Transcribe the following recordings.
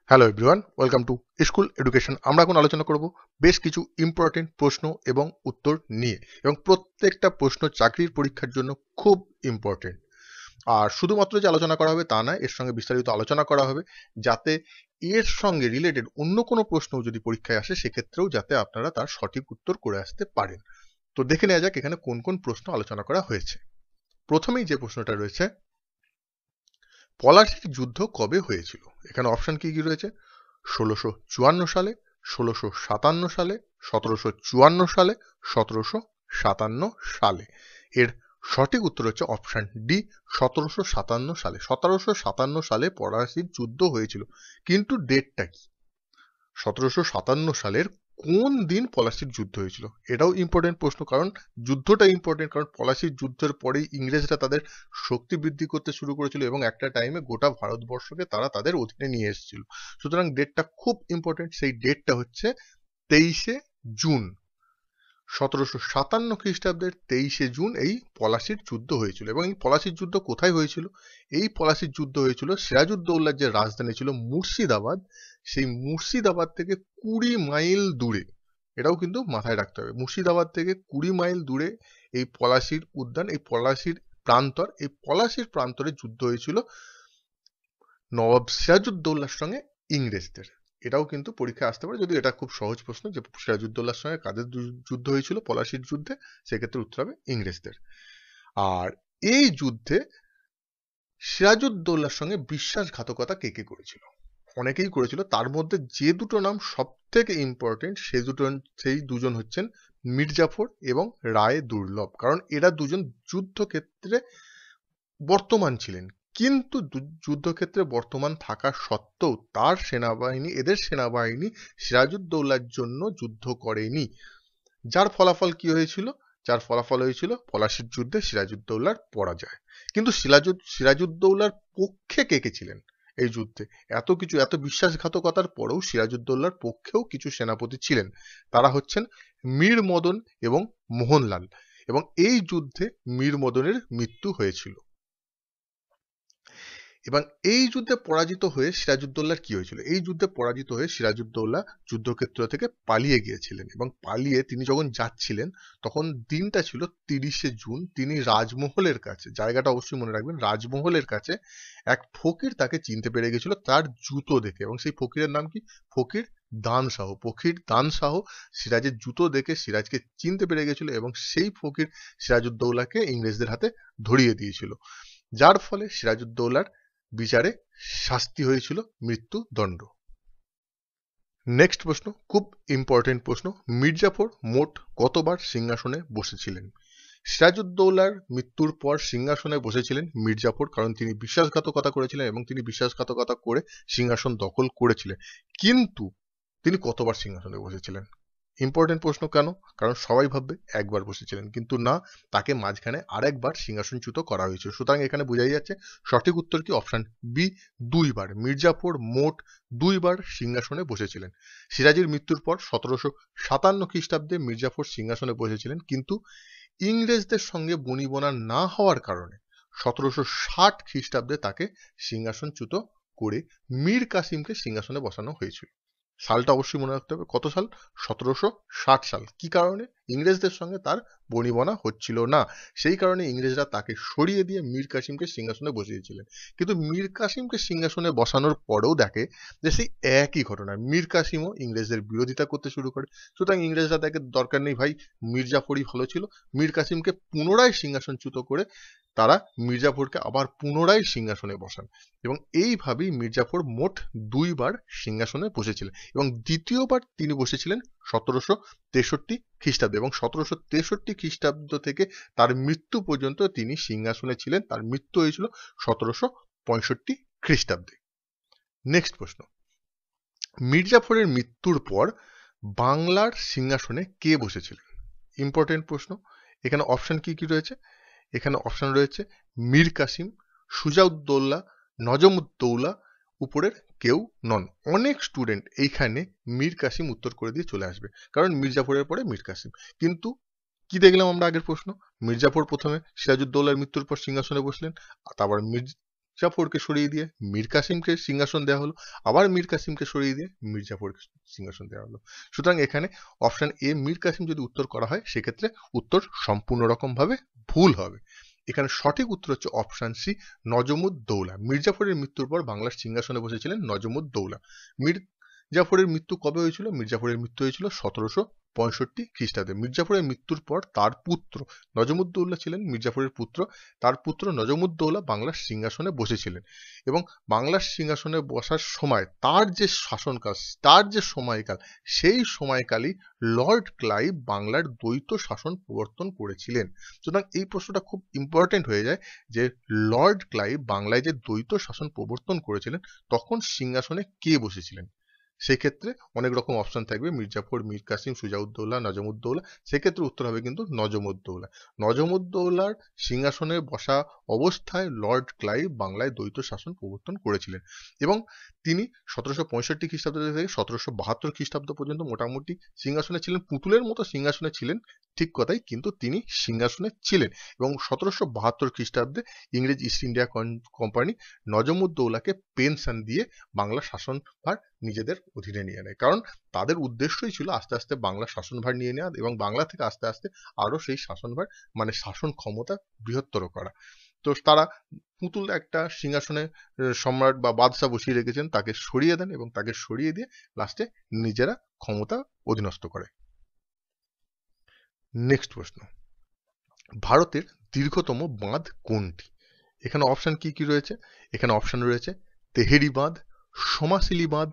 Hello everyone, welcome to school education. আমরা এখন আলোচনা করব বেশ কিছু ইম্পর্টেন্ট প্রশ্ন এবং উত্তর নিয়ে, এবং প্রত্যেকটা প্রশ্ন চাকরির পরীক্ষার জন্য খুব ইম্পর্টেন্ট। আর শুধুমাত্র যে আলোচনা করা হবে তা নয়, এর সঙ্গে বিস্তারিত আলোচনা করা হবে, যাতে এর সঙ্গে রিলেটেড অন্য কোনো প্রশ্ন যদি পরীক্ষায় আসে সেক্ষেত্রেও যাতে আপনারা তার সঠিক উত্তর করে আসতে পারেন। তো দেখে নেওয়া যাক এখানে কোন কোন প্রশ্ন আলোচনা করা হয়েছে। প্রথমেই যে প্রশ্নটা রয়েছে, পলাশির যুদ্ধ কবে হয়েছিল? এখানে অপশন কি কি রয়েছে? 1654 সালে, 1657 সালে, 1754 সালে, 1757 সালে। এর সঠিক উত্তর হচ্ছে অপশন ডি, 1757 সালে। 1757 সালে পলাশির যুদ্ধ হয়েছিল, কিন্তু ডেটটা কি? 1757 সালের কোন দিন পলাশির যুদ্ধ হয়েছিল? এটাও ইম্পর্টেন্ট প্রশ্ন, কারণ যুদ্ধটা ইম্পর্টেন্ট, কারণ পলাশির যুদ্ধের পরেই ইংরেজরা তাদের শক্তি বৃদ্ধি করতে শুরু করেছিল এবং একটা টাইমে গোটা ভারতবর্ষকে তারা তাদের অধীনে নিয়ে এসেছিল। সুতরাং ডেটটা খুব ইম্পর্টেন্ট। সেই ডেটটা হচ্ছে 23শে জুন। 1757 খ্রিস্টাব্দের 23শে জুন এই পলাশির যুদ্ধ হয়েছিল। এবং এই পলাশির যুদ্ধ কোথায় হয়েছিল? এই পলাশির যুদ্ধ হয়েছিল সিরাজউদ্দৌলার যে রাজধানী ছিল মুর্শিদাবাদ, সেই মুর্শিদাবাদ থেকে 20 মাইল দূরে। এটাও কিন্তু মাথায় রাখতে হবে, মুর্শিদাবাদ থেকে 20 মাইল দূরে এই পলাশির উদ্যান, এই পলাশির প্রান্তর, এই পলাশির প্রান্তরে যুদ্ধ হয়েছিল নবাব সিরাজউদ্দৌলার সঙ্গে ইংরেজদের। এটাও কিন্তু পরীক্ষায় আসতে পারে, যদি এটা খুব সহজ প্রশ্ন যে সিরাজউদ্দৌলার সঙ্গে কাদের যুদ্ধ হয়েছিল পলাশির যুদ্ধে, সেক্ষেত্রে উত্তর হবে ইংরেজদের। আর এই যুদ্ধে সিরাজউদ্দৌলার সঙ্গে বিশ্বাসঘাতকতা কে কে করেছিল? অনেকেই করেছিল, তার মধ্যে যে দুটো নাম সব থেকে ইম্পর্টেন্ট সেই দুজন হচ্ছেন মির্জাফর এবং রায় দুর্লভ। কারণ এরা দুজন যুদ্ধক্ষেত্রে বর্তমান ছিলেন, কিন্তু যুদ্ধক্ষেত্রে বর্তমান থাকা সত্ত্বেও এদের সেনাবাহিনী সিরাজউদ্দৌলার জন্য যুদ্ধ করেনি। যার ফলাফল কি হয়েছিল? যার ফলাফল হয়েছিল পলাশির যুদ্ধে সিরাজউদ্দৌলার পরাজয়। কিন্তু সিরাজউদ্দৌলার পক্ষে কে কে ছিলেন এই যুদ্ধে? এত বিশ্বাসঘাতকতার পরেও সিরাজউদ্দৌলার পক্ষেও কিছু সেনাপতি ছিলেন। তারা হচ্ছেন মীর মদন এবং মোহনলাল। এবং এই যুদ্ধে মীর মদনের মৃত্যু হয়েছিল। এবং এই যুদ্ধে পরাজিত হয়ে সিরাজউদ্দৌলার কি হয়েছিল? এই যুদ্ধে পরাজিত হয়ে সিরাজউদ্দৌলা যুদ্ধক্ষেত্র থেকে পালিয়ে গিয়েছিলেন, এবং পালিয়ে তিনি যখন যাচ্ছিলেন তখন দিনটা ছিল 30শে জুন। তিনি রাজমহলের কাছে, জায়গাটা অবশ্যই মনে রাখবেন, রাজমহলের কাছে এক ফকির তাকে চিনতে পেরে গেছিল তার জুতো দেখে। এবং সেই ফকিরের নাম কি? ফকির দান শাহ। ফকির দান শাহ সিরাজের জুতো দেখে সিরাজকে চিনতে পেরে গেছিল, এবং সেই ফকির সিরাজউদ্দৌলাকে ইংরেজদের হাতে ধরিয়ে দিয়েছিল, যার ফলে সিরাজউদ্দৌলার বিচারে শাস্তি হয়েছিল মৃত্যুদণ্ড। নেক্সট প্রশ্ন, খুব ইম্পর্টেন্ট প্রশ্ন, মির্জাফর মোট কতবার সিংহাসনে বসেছিলেন? সিরাজউদ্দৌলার মৃত্যুর পর সিংহাসনে বসেছিলেন মির্জাফর, কারণ তিনি বিশ্বাসঘাতকতা করেছিলেন এবং তিনি বিশ্বাসঘাতকতা করে সিংহাসন দখল করেছিলেন। কিন্তু তিনি কতবার সিংহাসনে বসেছিলেন? ইম্পর্টেন্ট প্রশ্ন কেন? কারণ সবাই ভাববে একবার বসেছিলেন, কিন্তু না, তাকে মাঝখানে আরেকবার সিংহাসনচ্যুত করা হয়েছিল। সুতরাং এখানে বোঝাই যাচ্ছে সঠিক উত্তর কি? অপশন বি, 2 বার। মির্জাফর মোট 2 বার সিংহাসনে বসেছিলেন। সিরাজের মৃত্যুর পর 1757 খ্রিস্টাব্দে মির্জাফর সিংহাসনে বসেছিলেন, কিন্তু ইংরেজদের সঙ্গে বনিবনা না হওয়ার কারণে 1760 খ্রিস্টাব্দে তাকে সিংহাসনচ্যুত করে মীর কাসিমকে সিংহাসনে বসানো হয়েছিল। সালটা অবশ্যই মনে রাখতে হবে, কত সাল? 1760 সাল। কি কারণে? ইংরেজদের সঙ্গে তার বনিবনা হচ্ছিল না, সেই কারণে ইংরেজরা তাকে সরিয়ে দিয়ে মীর কাসিমকে সিংহাসনে বসিয়েছিলেন। কিন্তু মীর কাসিমকে সিংহাসনে বসানোর পরেও দেখে যে সেই একই ঘটনা, মীর কাসিমও ইংরেজদের বিরোধিতা করতে শুরু করে। সুতরাং ইংরেজরা দেখে দরকার নেই ভাই, মির্জাফরই ভালো ছিল, মীর কাসিমকে পুনরায় সিংহাসনচ্যুত করে তারা মির্জাফরকে আবার পুনরায় সিংহাসনে বসান। এবং এইভাবেই মির্জাফর মোট 2 বার সিংহাসনে বসেছিলেন, এবং দ্বিতীয়বার তিনি বসেছিলেন 1763 খ্রিস্টাব্দে, এবং 1763 খ্রিস্টাব্দ থেকে তার মৃত্যু পর্যন্ত তিনি সিংহাসনে ছিলেন। তার মৃত্যু হয়েছিল 1765 খ্রিস্টাব্দে। নেক্সট প্রশ্ন, মির্জাফরের মৃত্যুর পর বাংলার সিংহাসনে কে বসেছিলেন? ইম্পর্টেন্ট প্রশ্ন। এখানে অপশন কি কি রয়েছে? এখানে অপশন রয়েছে মীর কাসিম, সুজাউদ্দৌলা, নজমউদ্দৌলা, উপরের কেউ নন। অনেক স্টুডেন্ট এইখানে মীর কাসিম উত্তর করে দিয়ে চলে আসবে, কারণ মির্জাফরের পরে মীর কাসিম। কিন্তু কি দেখলাম আমরা আগের প্রশ্ন? মির্জাফর প্রথমে সিরাজউদ্দৌলার মৃত্যুর পর সিংহাসনে বসলেন, তারপর জাফরকে সরিয়ে দিয়ে মীর কাসিমকে সিংহাসন দেওয়া হলো, আবার মীর কাসিমকে সরিয়ে দিয়ে মীর জাফরকে সিংহাসন দেওয়া হলো। সুতরাং এখানে অপশন এ মীর কাসিম যদি উত্তর করা হয় সেক্ষেত্রে উত্তর সম্পূর্ণ রকম ভাবে ভুল হবে। এখানে সঠিক উত্তর হচ্ছে অপশন সি নজমুদ্দৌলা। মীর জাফরের মৃত্যুর পর বাংলার সিংহাসনে বসেছিলেন নজমুদ্দৌলা। মীর জাফরের মৃত্যু কবে হয়েছিল? মীর জাফরের মৃত্যু হয়েছিল 1765 খ্রিস্টাব্দে। মীর জাফরের মৃত্যুর পর তার পুত্র নজমুদ্দৌলা ছিলেন মীর জাফরের পুত্র, তার পুত্র নজমুদ্দৌলা বাংলার সিংহাসনে বসেছিলেন এবং বাংলার সিংহাসনে বসার সময় তার যে শাসনকাল, তার যে সময়কাল, সেই সময়কালই লর্ড ক্লাইভ বাংলার দ্বৈত শাসন প্রবর্তন করেছিলেন। সুতরাং এই প্রশ্নটা খুব ইম্পর্টেন্ট হয়ে যায় যে লর্ড ক্লাইভ বাংলায় যে দ্বৈত শাসন প্রবর্তন করেছিলেন তখন সিংহাসনে কে বসেছিলেন। সেক্ষেত্রে অনেক রকম অপশন থাকবে, মীর জাফর, মীর কাসিম, সুজাউদ্দৌলা, নজমুদ্দৌলা। সেক্ষেত্রে উত্তর হবে কিন্তু নজমুদ্দৌলা। নজমুদ্দৌলার সিংহাসনে বসা অবস্থায় লর্ড ক্লাইভ বাংলায় দ্বৈত শাসন প্রবর্তন করেছিলেন এবং তিনি 1765 খ্রিস্টাব্দ থেকে 1772 খ্রিস্টাব্দ পর্যন্ত মোটামুটি সিংহাসনে ছিলেন। পুতুলের মতো সিংহাসনে ছিলেন, ঠিক কথাই, কিন্তু তিনি সিংহাসনে ছিলেন এবং 1772 খ্রিস্টাব্দে ইংরেজ ইস্ট ইন্ডিয়া কোম্পানি নজমুদ্দৌলাকে পেনশন দিয়ে বাংলা শাসনভার নিজেদের অধীনে নিয়ে নেয়। কারণ তাদের উদ্দেশ্যই ছিল আস্তে আস্তে বাংলা শাসনভার নিয়ে নেওয়া এবং বাংলা থেকে আস্তে আস্তে আরো সেই শাসনভার মানে শাসন ক্ষমতা বৃহত্তর করা। তো তারা পুতুল একটা সিংহাসনে সম্রাট বা বাদশাহ বসিয়ে রেখেছেন, তাকে সরিয়ে দেন এবং তাকে সরিয়ে দিয়ে লাস্টে নিজেরা ক্ষমতা অধীনস্থ করে। নেক্সট প্রশ্ন, ভারতের দীর্ঘতম বাঁধ কোনটি? এখানে অপশন কি কি রয়েছে? এখানে অপশন রয়েছে তেহেরি বাঁধ, সোমাশিলি বাঁধ,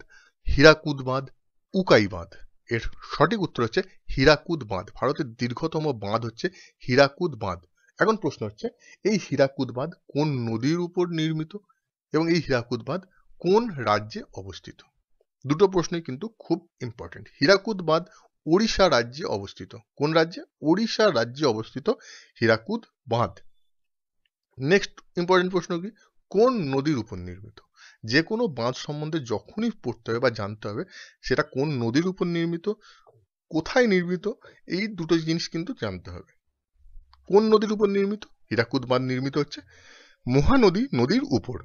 হীরাকুদ বাঁধ, উকাই বাঁধ। এর সঠিক উত্তর হচ্ছে হীরাকুদ বাঁধ। ভারতের দীর্ঘতম বাঁধ হচ্ছে হীরাকুদ বাঁধ। এখন প্রশ্ন হচ্ছে এই হীরাকুদ বাঁধ কোন নদীর উপর নির্মিত এবং এই হীরাকুদ বাঁধ কোন রাজ্যে অবস্থিত? দুটো প্রশ্নই কিন্তু খুব ইম্পর্টেন্ট। হীরাকুদ বাঁধ ওড়িশা রাজ্যে অবস্থিত। কোন রাজ্যে? ওড়িশা রাজ্যে অবস্থিত হীরাকুদ বাঁধ। নেক্সট ইম্পর্টেন্ট প্রশ্ন কি? কোন নদীর উপর নির্মিত? যে কোনো বাঁধ সম্বন্ধে যখনই পড়তে হবে বা জানতে হবে সেটা কোন নদীর উপর নির্মিত, কোথায় নির্মিত, এই দুটো জিনিস কিন্তু জানতে হবে। কোন নদীর উপর নির্মিত? হীরাকুদ বাঁধ নির্মিত হচ্ছে মহানদী নদীর উপর।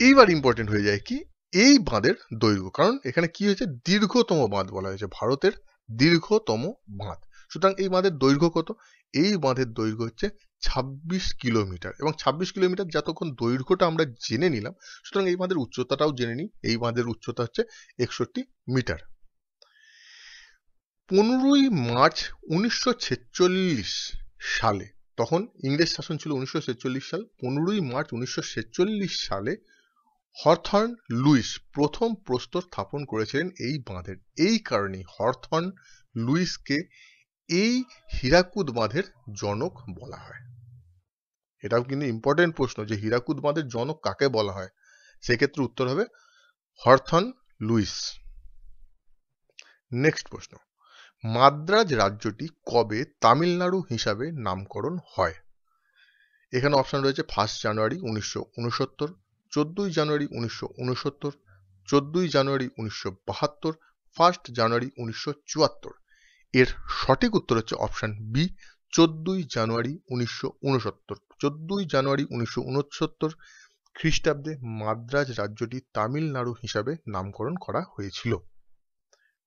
এইবার ইম্পর্টেন্ট হয়ে যায় কি এই বাঁধের দৈর্ঘ্য, কারণ এখানে কি হয়েছে দীর্ঘতম বাঁধ বলা হয়েছে, ভারতের দীর্ঘতম বাঁধ। সুতরাং এই বাঁধের দৈর্ঘ্য কত? এই বাঁধের দৈর্ঘ্য হচ্ছে 26 কিলোমিটার এবং 26 কিলোমিটার যতক্ষণ দৈর্ঘ্যটা আমরা জেনে নিলাম, সুতরাং এই বাঁধের উচ্চতাটাও জেনে নিই। এই বাঁধের উচ্চতা হচ্ছে 61 মিটার। 15ই মার্চ 1946 সালে, তখন ইংরেজ শাসন ছিল 1946 সাল, 15ই মার্চ 1946 সালে হথর্ন লুইস প্রথম প্রস্তর স্থাপন করেছিলেন এই বাঁধের। এই কারণেই হথর্ন লুইসকে এই হীরাকুদ বাঁধের জনক বলা হয়। এটাও কিন্তু ইম্পর্টেন্ট প্রশ্ন যে হীরাকুদ বাঁধের জনক কাকে বলা হয়। সেক্ষেত্রে উত্তর হবে হথর্ন লুইস। নেক্সট প্রশ্ন, মাদ্রাজ রাজ্যটি কবে তামিলনাড়ু হিসাবে নামকরণ হয়? এখানে অপশন রয়েছে 1 জানুয়ারি 1969, 14 জানুয়ারি 1969, 14 জানুয়ারি 1972, 1 জানুয়ারি 1974। এর সঠিক উত্তর হচ্ছে অপশন বি 14 জানুয়ারি 1969। 14 জানুয়ারি 1969 খ্রিস্টাব্দে মাদ্রাজ রাজ্যটি তামিলনাড়ু হিসাবে নামকরণ করা হয়েছিল।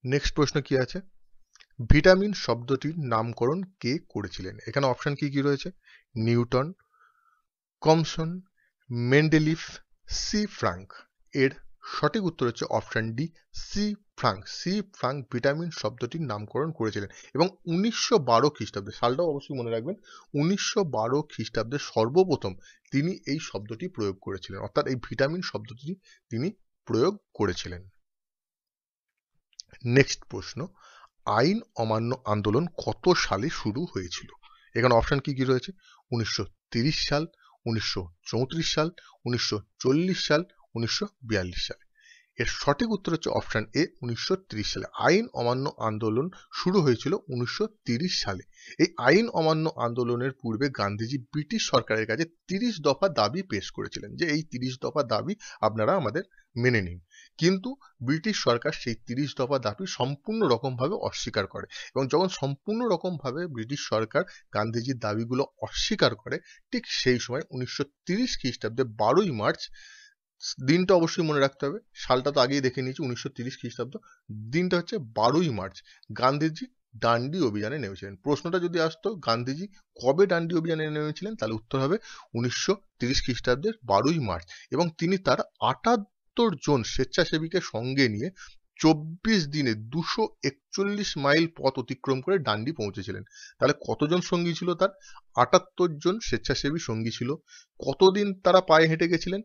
নেক্সট প্রশ্ন কি আছে? ভিটামিন শব্দটির নামকরণ কে করেছিলেন? এখানে অপশন কি কি রয়েছে? নিউটন, কমসন, মেন্ডেলিফ, সি ফ্রাঙ্ক। এর সঠিক উত্তর হচ্ছে option D C Frank. C Frank vitamin শব্দটির নামকরণ করেছিলেন এবং 1912 খ্রিস্টাব্দে, সালটাও অবশ্যই মনে রাখবেন, 1912 খ্রিস্টাব্দে সর্বপ্রথম তিনি এই শব্দটি প্রয়োগ করেছিলেন, অর্থাৎ এই ভিটামিন শব্দটি তিনি প্রয়োগ করেছিলেন। নেক্সট প্রশ্ন, আইন অমান্য আন্দোলন কত সালে শুরু হয়েছিল? এখানে অপশন কি কি রয়েছে? 1930 সাল, 1934 সাল, 1940 সাল, 1942 সাল। এর সঠিক উত্তর হচ্ছে অপশন এ 1930 সালে। আইন অমান্য আন্দোলন শুরু হয়েছিল 1930 সালে। এই আইন অমান্য আন্দোলনের পূর্বে গান্ধীজি ব্রিটিশ সরকারের কাছে 30 দফা দাবি পেশ করেছিলেন যে এই 30 দফা দাবি আপনারা আমাদের মেনে নিন, কিন্তু ব্রিটিশ সরকার সেই 30 দফা দাবি সম্পূর্ণ রকমভাবে অস্বীকার করে এবং যখন সম্পূর্ণ রকমভাবে ব্রিটিশ সরকার গান্ধীজির দাবিগুলো অস্বীকার করে, ঠিক সেই সময় 1930 খ্রিস্টাব্দে 12ই মার্চ, দিনটা অবশ্যই মনে রাখতে হবে, সালটা তো আগেই দেখে নিয়েছি 1930 খ্রিস্টাব্দ, দিনটা হচ্ছে 12ই মার্চ, গান্ধীজি ডান্ডি অভিযানে নেমেছিলেন। প্রশ্নটা যদি আসতো গান্ধীজি কবে ডান্ডি অভিযানে নেমেছিলেন, তাহলে উত্তর হবে 1930 খ্রিস্টাব্দের 12ই মার্চ, এবং তিনি তার 78 জন স্বেচ্ছাসেবীকে সঙ্গে নিয়ে 24 দিনে 241 মাইল পথ অতিক্রম করে ডান্ডি পৌঁছেছিলেন। তাহলে কতজন সঙ্গী ছিল তার? 78 জন স্বেচ্ছাসেবী সঙ্গী ছিল। কতদিন তারা পায়ে হেঁটে গেছিলেন?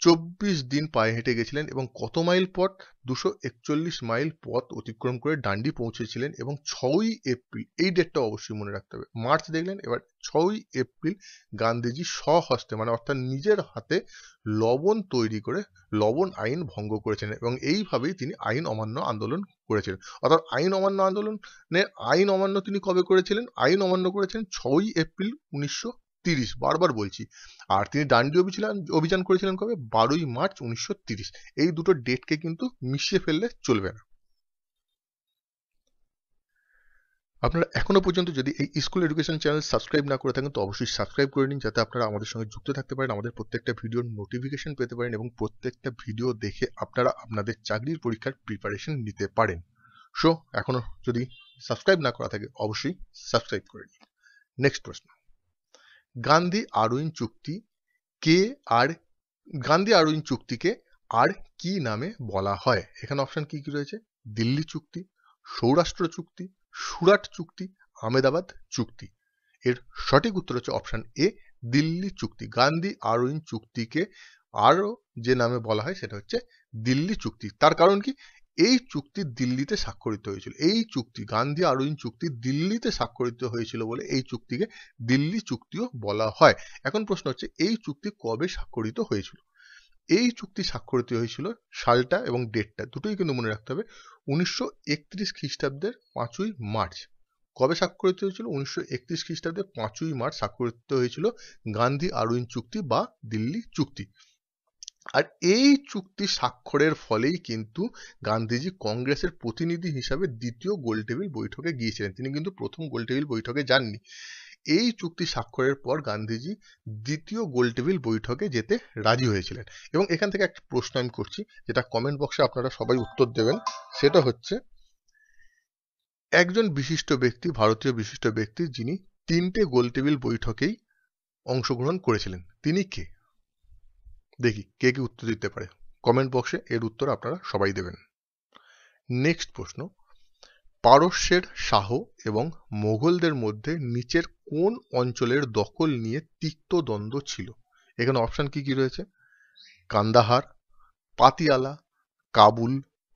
24 দিন পায়ে হেঁটে গেছিলেন। এবং কত মাইল পথ? 241 মাইল পথ অতিক্রম করে ডান্ডি পৌঁছেছিলেন। এবং 6ই এপ্রিল, এই ডেটটা অবশ্যই মনে রাখতে হবে, মার্চ দেখলেন, এবার 6ই এপ্রিল গান্ধীজি স্বহস্তে মানে অর্থাৎ নিজের হাতে লবণ তৈরি করে লবণ আইন ভঙ্গ করেছিলেন এবং এইভাবেই তিনি আইন অমান্য আন্দোলন করেছিলেন। অর্থাৎ আইন অমান্য আন্দোলনের আইন অমান্য তিনি কবে করেছিলেন? আইন অমান্য করেছিলেন 6ই এপ্রিল 1930, বারবার বলছি। আর তিনি ডান্ডি অভিযান করেছিলেন কবে? 12ই মার্চ 1930। এই দুটো ডেটকে কিন্তু মিশিয়ে ফেললে চলবে না। আপনারা এখনো পর্যন্ত যদি এই স্কুল এডুকেশন চ্যানেল সাবস্ক্রাইব না করে থাকেন তো অবশ্যই সাবস্ক্রাইব করে নিন, যাতে আপনারা আমাদের সঙ্গে যুক্ত থাকতে পারেন, আমাদের প্রত্যেকটা ভিডিওর নোটিফিকেশন পেতে পারেন এবং প্রত্যেকটা ভিডিও দেখে আপনারা আপনাদের চাকরির পরীক্ষার প্রিপারেশন নিতে পারেন। সো এখনো যদি সাবস্ক্রাইব না করা থাকে অবশ্যই সাবস্ক্রাইব করে নিন। নেক্সট প্রশ্ন, গান্ধী আরউইন চুক্তি কে আর গান্ধী আরউইন চুক্তিকে আর কি নামে বলা হয়? এখানে অপশন কি কি রয়েছে? দিল্লি চুক্তি, সৌরাষ্ট্র চুক্তি, সুরাট চুক্তি, আহমেদাবাদ চুক্তি। এর সঠিক উত্তর হচ্ছে অপশন এ, দিল্লি চুক্তি। গান্ধী আরউইন চুক্তিকে আরও যে নামে বলা হয় সেটা হচ্ছে দিল্লি চুক্তি। তার কারণ কি? এই চুক্তি দিল্লিতে স্বাক্ষরিত হয়েছিল। এই চুক্তি, গান্ধী আরউইন চুক্তি দিল্লিতে স্বাক্ষরিত হয়েছিল বলে এই চুক্তিকে দিল্লি চুক্তিও বলা হয়। এখন প্রশ্ন হচ্ছে এই চুক্তি কবে স্বাক্ষরিত হয়েছিল? এই চুক্তি স্বাক্ষরিত হয়েছিল, সালটা এবং ডেটটা দুটোই কিন্তু মনে রাখতে হবে, 1931 খ্রিস্টাব্দের 5ই মার্চ। কবে স্বাক্ষরিত হয়েছিল? 1931 খ্রিস্টাব্দের 5ই মার্চ স্বাক্ষরিত হয়েছিল গান্ধী আরউইন চুক্তি বা দিল্লি চুক্তি। আর এই চুক্তি স্বাক্ষরের ফলেই কিন্তু গান্ধীজি কংগ্রেসের প্রতিনিধি হিসাবে দ্বিতীয় গোলটেবিল বৈঠকে গিয়েছিলেন। তিনি কিন্তু প্রথম গোলটেবিল বৈঠকে যাননি। এই চুক্তি স্বাক্ষরের পর গান্ধীজি দ্বিতীয় গোলটেবিল বৈঠকে যেতে রাজি হয়েছিলেন। এবং এখান থেকে একটা প্রশ্ন আমি করছি, যেটা কমেন্ট বক্সে আপনারা সবাই উত্তর দেবেন, সেটা হচ্ছে একজন বিশিষ্ট ব্যক্তি, ভারতীয় বিশিষ্ট ব্যক্তি, যিনি 3টে গোলটেবিল বৈঠকেই অংশগ্রহণ করেছিলেন, তিনি কে? দেখি কে কে উত্তর দিতে পারে। কমেন্ট বক্সে এর উত্তর আপনারা সবাই দেবেন। নেক্সট প্রশ্ন, পারস্যের শাহ এবং মোগলদের মধ্যে নিচের কোন অঞ্চলের দখল নিয়ে তিক্ত দ্বন্দ্ব ছিল? এখানে অপশন কি কি রয়েছে? কান্দাহার, পাতিয়ালা, কাবুল,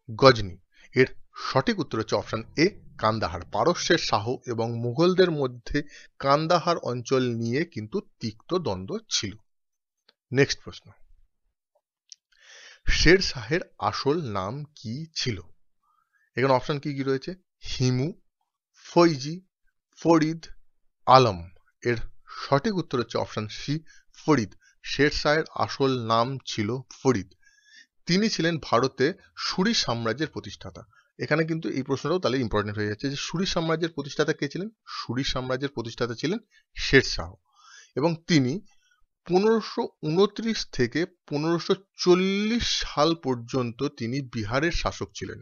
গজনি। এর সঠিক উত্তর হচ্ছে অপশন এ, কান্দাহার। পারস্যের শাহ এবং মুঘলদের মধ্যে কান্দাহার অঞ্চল নিয়ে কিন্তু তিক্ত দ্বন্দ্ব ছিল। নেক্সট প্রশ্ন, শের শাহের আসল নাম কি ছিল? এখানে অপশন কি কি রয়েছে? হিমু, ফৈজি, ফরিদ, আলম। এর সঠিক উত্তর হচ্ছে অপশন সি, ফরিদ। শের শাহের আসল নাম ছিল ফরিদ। তিনি ছিলেন ভারতে সুরি সাম্রাজ্যের প্রতিষ্ঠাতা। এখানে কিন্তু এই প্রশ্নটাও তাহলে ইম্পর্টেন্ট হয়ে যাচ্ছে যে সুরি সাম্রাজ্যের প্রতিষ্ঠাতা কে ছিলেন? সুরি সাম্রাজ্যের প্রতিষ্ঠাতা ছিলেন শের শাহ, এবং তিনি 1529 থেকে 1540 সাল পর্যন্ত তিনি বিহারের শাসক ছিলেন।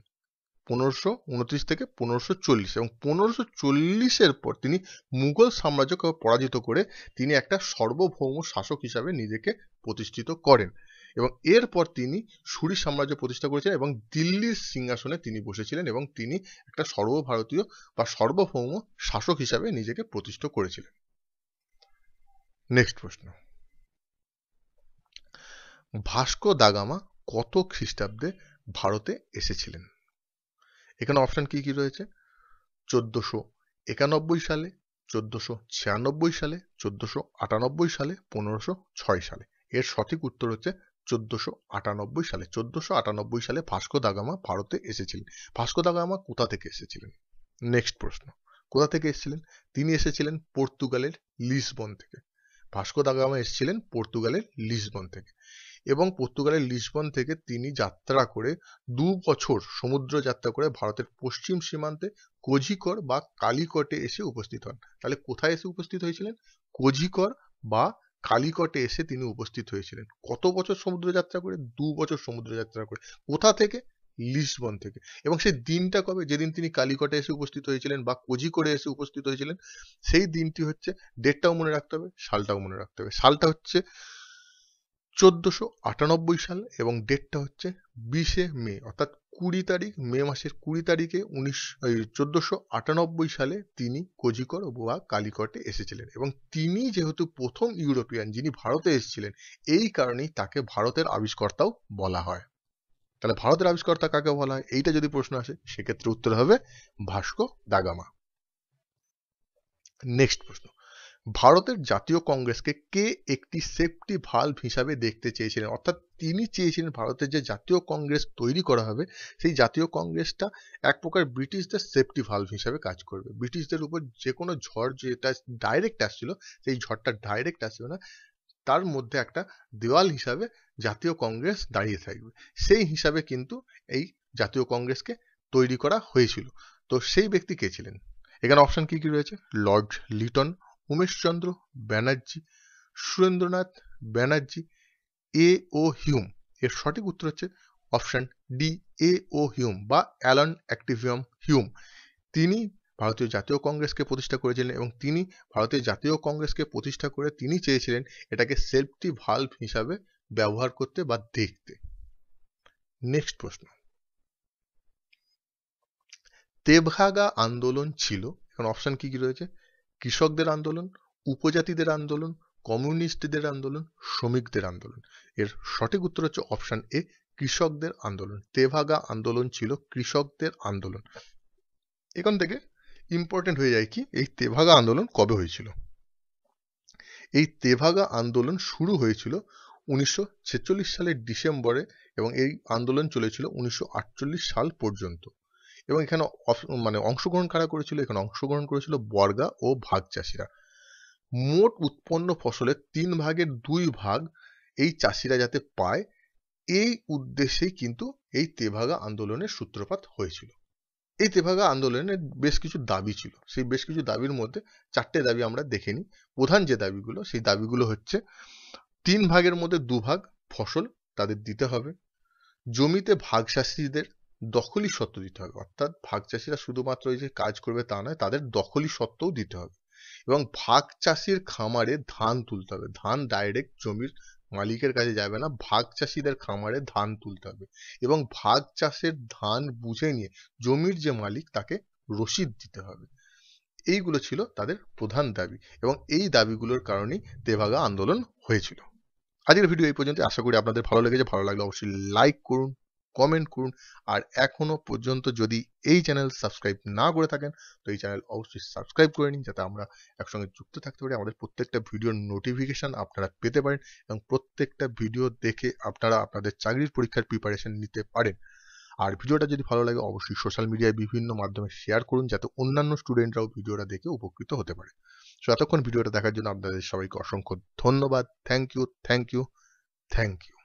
1529 থেকে 1540, এবং 1540-এর পর তিনি মুঘল সাম্রাজ্যকে পরাজিত করে তিনি একটা সার্বভৌম শাসক হিসাবে নিজেকে প্রতিষ্ঠিত করেন, এবং এরপর তিনি সুরি সাম্রাজ্য প্রতিষ্ঠা করেছিলেন এবং দিল্লির সিংহাসনে তিনি বসেছিলেন এবং তিনি একটা সর্বভারতীয় বা সার্বভৌম শাসক হিসাবে নিজেকে প্রতিষ্ঠিত করেছিলেন। নেক্সট প্রশ্ন, ভাস্কো দা গামা কত খ্রিস্টাব্দে ভারতে এসেছিলেন? এখানে অপশন কি কি রয়েছে? 1491 সালে, 1496 সালে, 1498 সালে, 1506 সালে। এর সঠিক উত্তর হচ্ছে 1498 সালে। 1498 সালে ভাস্কো দা গামা ভারতে এসেছিলেন। ভাস্কো দা গামা কোথা থেকে এসেছিলেন? নেক্সট প্রশ্ন, কোথা থেকে এসেছিলেন? তিনি এসেছিলেন পর্তুগালের লিসবন থেকে। ভাস্কো দা গামা এসেছিলেন পর্তুগালের লিসবন থেকে, এবং পর্তুগালের লিসবন থেকে তিনি যাত্রা করে 2 বছর সমুদ্র যাত্রা করে ভারতের পশ্চিম সীমান্তে কোঝিকড় বা কালিকটে এসে উপস্থিত হন। তাহলে কোথায় এসে উপস্থিত হয়েছিলেন? কোঝিকড় বা কালিকটে এসে তিনি উপস্থিত হয়েছিলেন। কত বছর সমুদ্র যাত্রা করে? 2 বছর সমুদ্র যাত্রা করে। কোথা থেকে? লিসবন থেকে। এবং সেই দিনটা কবে? যেদিন তিনি কালিকটে এসে উপস্থিত হয়েছিলেন বা কোঝিকড়ে এসে উপস্থিত হয়েছিলেন, সেই দিনটি হচ্ছে, ডেটটাও মনে রাখতে হবে, সালটাও মনে রাখতে হবে। সালটা হচ্ছে 1498 সাল এবং ডেটটা হচ্ছে 20 মে, অর্থাৎ 20 তারিখ, মে মাসের 20 তারিখে 1498 সালে তিনি কোঝিকড় বা কালিকটে এসেছিলেন। এবং তিনি যেহেতু প্রথম ইউরোপিয়ান যিনি ভারতে এসেছিলেন, এই কারণেই তাকে ভারতের আবিষ্কর্তাও বলা হয়। তাহলে ভারতের আবিষ্কর্তা কাকে বলা হয়? এইটা যদি প্রশ্ন আসে, সেক্ষেত্রে উত্তর হবে ভাস্কো দা গামা। নেক্সট প্রশ্ন, ভারতের জাতীয় কংগ্রেসকে কে একটি সেফটি ভালভ হিসাবে দেখতে চেয়েছিলেন? অর্থাৎ তিনি চেয়েছিলেন ভারতের যে জাতীয় কংগ্রেস তৈরি করা হবে, সেই জাতীয় কংগ্রেসটা এক প্রকার ব্রিটিশদের সেফটি ভালভ হিসাবে কাজ করবে। ব্রিটিশদের উপর যে কোনো ঝড় যেটা ডাইরেক্ট আসছিল, সেই ঝড়টা ডাইরেক্ট আসবে না, তার মধ্যে একটা দেওয়াল হিসাবে জাতীয় কংগ্রেস দাঁড়িয়ে থাকবে। সেই হিসাবে কিন্তু এই জাতীয় কংগ্রেসকে তৈরি করা হয়েছিল। তো সেই ব্যক্তি কে ছিলেন? এখানে অপশন কি কি রয়েছে? লর্ড লিটন, উমেশচন্দ্র ব্যানার্জি, সুরেন্দ্রনাথ ব্যানার্জি, এ ও হিউম। এর সঠিক উত্তর হচ্ছে অপশন ডি, এ ও হিউম বা অ্যালান অ্যাক্টিভিয়াম হিউম। তিনি ভারতীয় জাতীয় কংগ্রেসকে প্রতিষ্ঠা করেছিলেন এবং তিনি ভারতীয় জাতীয় কংগ্রেসকে প্রতিষ্ঠা করে তিনি চেয়েছিলেন এটাকে সেফটি ভালভ হিসাবে ব্যবহার করতে বা দেখতে। নেক্সট প্রশ্ন, তেভাগা আন্দোলন ছিল, এখন অপশন কি কি রয়েছে? কৃষকদের আন্দোলন, উপজাতিদের আন্দোলন, কমিউনিস্টদের আন্দোলন, শ্রমিকদের আন্দোলন। এর সঠিক উত্তর হচ্ছে অপশন এ, কৃষকদের আন্দোলন। তেভাগা আন্দোলন ছিল কৃষকদের আন্দোলন। এখান থেকে ইম্পর্টেন্ট হয়ে যায় কি, এই তেভাগা আন্দোলন কবে হয়েছিল? এই তেভাগা আন্দোলন শুরু হয়েছিল 1946 সালের ডিসেম্বরে এবং এই আন্দোলন চলেছিল 1948 সাল পর্যন্ত। এবং এখানে অংশগ্রহণ কারা করেছিল? এখানে অংশগ্রহণ করেছিল বর্গা ও ভাগ চাষিরা। মোট উৎপন্ন ফসলের 3 ভাগের 2 ভাগ এই চাষিরা যাতে পায়, এই উদ্দেশ্যেই কিন্তু এই তেভাগা আন্দোলনের সূত্রপাত হয়েছিল। এই তেভাগা আন্দোলনের বেশ কিছু দাবি ছিল। সেই বেশ কিছু দাবির মধ্যে 4টে দাবি আমরা দেখে নিই। প্রধান যে দাবিগুলো, সেই দাবিগুলো হচ্ছে 3 ভাগের মধ্যে 2 ভাগ ফসল তাদের দিতে হবে, জমিতে ভাগ চাষিদের দখলি সত্ত্ব দিতে হবে, অর্থাৎ ভাগ চাষিরা শুধুমাত্র এই যে কাজ করবে তা নয়, তাদের দখলি সত্ত্বও দিতে হবে, এবং ভাগ চাষির খামারে ধান তুলতে হবে। ধান ডাইরেক্ট জমির মালিকের কাছে যাবে না, ভাগ চাষিদের খামারে ধান তুলতে হবে, এবং ভাগ চাষের ধান বুঝে নিয়ে জমির যে মালিক তাকে রসিদ দিতে হবে। এইগুলো ছিল তাদের প্রধান দাবি এবং এই দাবিগুলোর কারণেই তেভাগা আন্দোলন হয়েছিল। আজকের ভিডিও এই পর্যন্ত। আশা করি আপনাদের ভালো লেগেছে। ভালো লাগলে অবশ্যই লাইক করুন, কমেন্ট করুন, আর এখনো পর্যন্ত যদি এই চ্যানেল সাবস্ক্রাইব না করে থাকেন তো এই চ্যানেল অবশ্যই সাবস্ক্রাইব করে নিন, যাতে আমরা একসঙ্গে যুক্ত থাকতে পারি, আমাদের প্রত্যেকটা ভিডিওর নোটিফিকেশন আপনারা পেতে পারেন এবং প্রত্যেকটা ভিডিও দেখে আপনারা আপনাদের চাকরির পরীক্ষার প্রিপারেশন নিতে পারেন। আর ভিডিওটা যদি ভালো লাগে অবশ্যই সোশ্যাল মিডিয়ায় বিভিন্ন মাধ্যমে শেয়ার করুন, যাতে অন্যান্য স্টুডেন্টরাও ভিডিওটা দেখে উপকৃত হতে পারে। সো এতক্ষণ ভিডিওটা দেখার জন্য আপনাদের সবাইকে অসংখ্য ধন্যবাদ। Thank you, thank you, thank you.